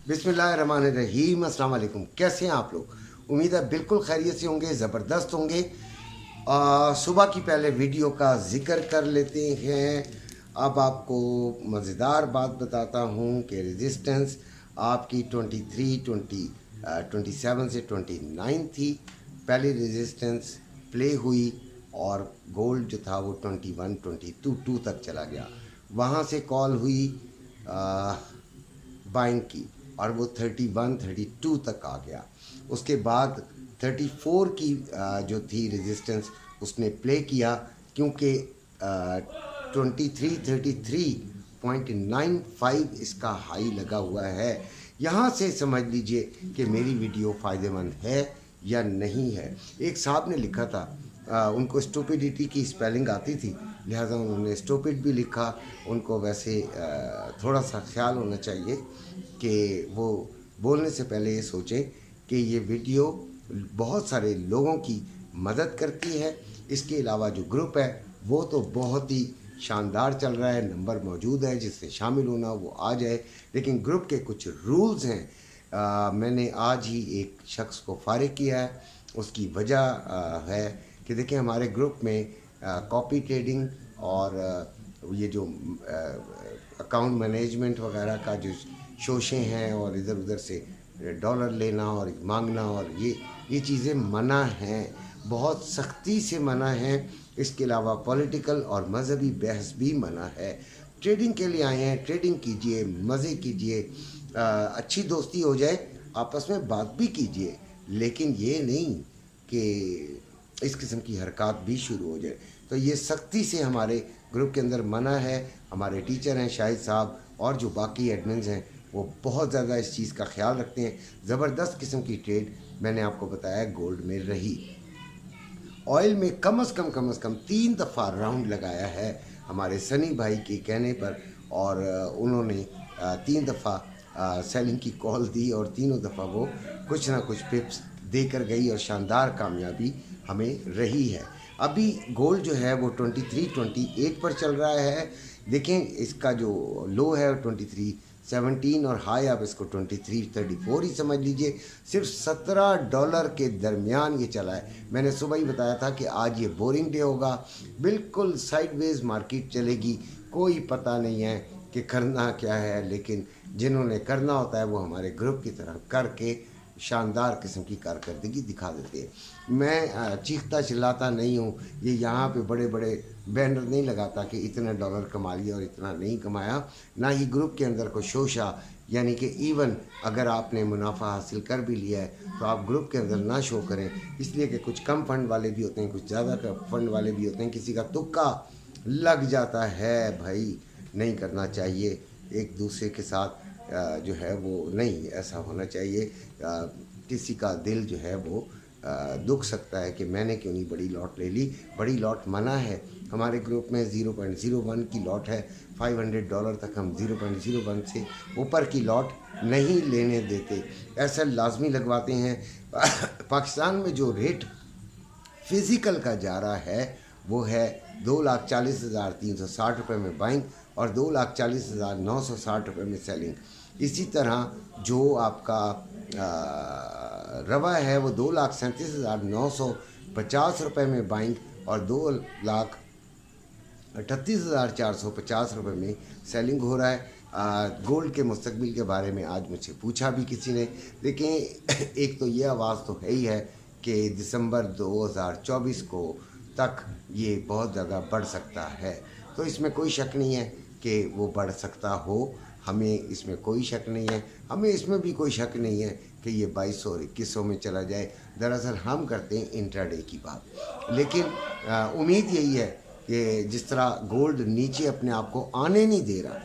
बिस्मिल्लाहिर्रहमानिर्रहीम। अस्सलाम वालेकुम। कैसे हैं आप लोग? उम्मीद है बिल्कुल खैरियत से होंगे, ज़बरदस्त होंगे। सुबह की पहले वीडियो का ज़िक्र कर लेते हैं। अब आपको मज़ेदार बात बताता हूँ कि रेजिस्टेंस आपकी 27 से 29 थी। पहली रेजिस्टेंस प्ले हुई और गोल्ड जो था वो 22 तक चला गया। वहाँ से कॉल हुई बाइंग की और वो 32 तक आ गया। उसके बाद 34 की जो थी रेजिस्टेंस उसने प्ले किया, क्योंकि 33.95 इसका हाई लगा हुआ है। यहाँ से समझ लीजिए कि मेरी वीडियो फ़ायदेमंद है या नहीं है। एक साहब ने लिखा था, उनको स्टूपिडिटी की स्पेलिंग आती थी, लिहाजा उन्होंने स्टूपिड भी लिखा। उनको वैसे थोड़ा सा ख्याल होना चाहिए कि वो बोलने से पहले ये सोचें कि ये वीडियो बहुत सारे लोगों की मदद करती है। इसके अलावा जो ग्रुप है वो तो बहुत ही शानदार चल रहा है, नंबर मौजूद है, जिससे शामिल होना वो आ जाए। लेकिन ग्रुप के कुछ रूल्स हैं। मैंने आज ही एक शख्स को फारिग किया है। उसकी वजह है कि देखिए, हमारे ग्रुप में कॉपी ट्रेडिंग और ये जो अकाउंट मैनेजमेंट वगैरह का जो शोशे हैं और इधर उधर से डॉलर लेना और मांगना और ये चीज़ें मना हैं, बहुत सख्ती से मना है। इसके अलावा पॉलिटिकल और मजहबी बहस भी मना है। ट्रेडिंग के लिए आए हैं, ट्रेडिंग कीजिए, मज़े कीजिए, अच्छी दोस्ती हो जाए, आपस में बात भी कीजिए, लेकिन ये नहीं कि इस किस्म की हरकत भी शुरू हो जाए। तो ये सख्ती से हमारे ग्रुप के अंदर मना है। हमारे टीचर हैं शाहिद साहब और जो बाकी एडमिन्स हैं वो बहुत ज़्यादा इस चीज़ का ख्याल रखते हैं। ज़बरदस्त किस्म की ट्रेड मैंने आपको बताया गोल्ड में रही। ऑयल में कम से कम 3 दफ़ा राउंड लगाया है हमारे सनी भाई के कहने पर, और उन्होंने 3 दफ़ा सेलिंग की कॉल दी और तीनों दफ़ा वो कुछ ना कुछ पिप्स देकर गई और शानदार कामयाबी हमें रही है। अभी गोल्ड जो है वो 23-28 पर चल रहा है। देखें, इसका जो लो है 23.17 और हाई आप इसको 23.34 ही समझ लीजिए। सिर्फ $17 के दरमियान ये चला है। मैंने सुबह ही बताया था कि आज ये बोरिंग डे होगा, बिल्कुल साइडवेज मार्केट चलेगी, कोई पता नहीं है कि करना क्या है। लेकिन जिन्होंने करना होता है वो हमारे ग्रुप की तरह करके शानदार किस्म की कारकर्दगी दिखा देते हैं। मैं चीखता चिल्लाता नहीं हूँ, ये यहाँ पे बड़े बड़े बैनर नहीं लगाता कि इतने डॉलर कमा लिया और इतना नहीं कमाया। ना ही ग्रुप के अंदर कोई शोशा, यानी कि इवन अगर आपने मुनाफा हासिल कर भी लिया है तो आप ग्रुप के अंदर ना शो करें, इसलिए कि कुछ कम फंड वाले भी होते हैं, कुछ ज़्यादा फंड वाले भी होते हैं, किसी का तुक्का लग जाता है। भाई, नहीं करना चाहिए। एक दूसरे के साथ जो है वो नहीं ऐसा होना चाहिए। किसी का दिल जो है वो दुख सकता है कि मैंने क्यों नहीं बड़ी लॉट ले ली। बड़ी लॉट मना है हमारे ग्रुप में। 0.01 की लॉट है। $500 तक हम 0.01 से ऊपर की लॉट नहीं लेने देते, ऐसा लाजमी लगवाते हैं। पाकिस्तान में जो रेट फिज़िकल का जा रहा है वो है 2,40,360 रुपये में बाइंग और 2,40,960 रुपये में सेलिंग। इसी तरह जो आपका रवा है वो 2,37,950 रुपये में बाइंग और 2,38,450 रुपये में सेलिंग हो रहा है। गोल्ड के मुस्तकबिल के बारे में आज मुझसे पूछा भी किसी ने। लेकिन एक तो ये आवाज़ तो है ही है कि दिसंबर 2024 को तक ये बहुत ज़्यादा बढ़ सकता है, तो इसमें कोई शक नहीं है कि वो बढ़ सकता हो। हमें इसमें कोई शक नहीं है। हमें इसमें भी कोई शक नहीं है कि ये 2200 और 2100 में चला जाए। दरअसल हम करते हैं इंट्राडे की बात। लेकिन उम्मीद यही है कि जिस तरह गोल्ड नीचे अपने आप को आने नहीं दे रहा,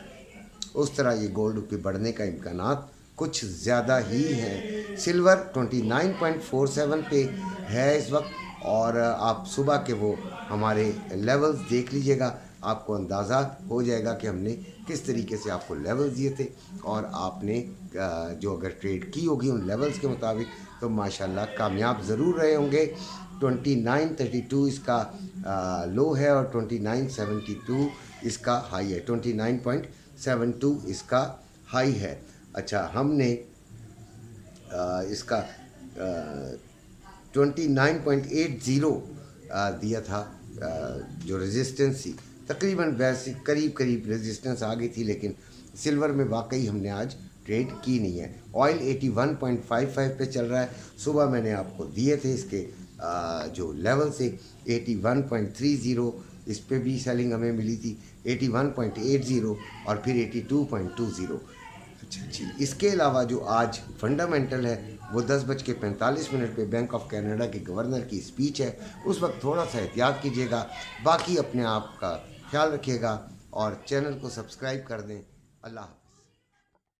उस तरह ये गोल्ड के बढ़ने का इम्कानात कुछ ज़्यादा ही हैं। सिल्वर 29.47 पे है इस वक्त, और आप सुबह के वो हमारे लेवल्स देख लीजिएगा, आपको अंदाज़ा हो जाएगा कि हमने किस तरीके से आपको लेवल्स दिए थे, और आपने जो अगर ट्रेड की होगी उन लेवल्स के मुताबिक तो माशाल्लाह कामयाब ज़रूर रहे होंगे। 29.32 इसका लो है और 29.72 इसका हाई है। 29.72 इसका हाई है। अच्छा, हमने इसका 29.80 दिया था जो रेजिस्टेंस थी। तकरीबन वैसे करीब रेजिस्टेंस आ गई थी, लेकिन सिल्वर में वाकई हमने आज ट्रेड की नहीं है। ऑयल 81.55 पे चल रहा है। सुबह मैंने आपको दिए थे इसके जो लेवल से 81.30, इस पे भी सेलिंग हमें मिली थी, 81.80 और फिर 82.20। अच्छा जी, इसके अलावा जो आज फंडामेंटल है वो 10:45 पे बैंक ऑफ कनाडा के गवर्नर की स्पीच है। उस वक्त थोड़ा सा एहतियात कीजिएगा। बाकी अपने आप का ख्याल रखिएगा और चैनल को सब्सक्राइब कर दें। अल्लाह।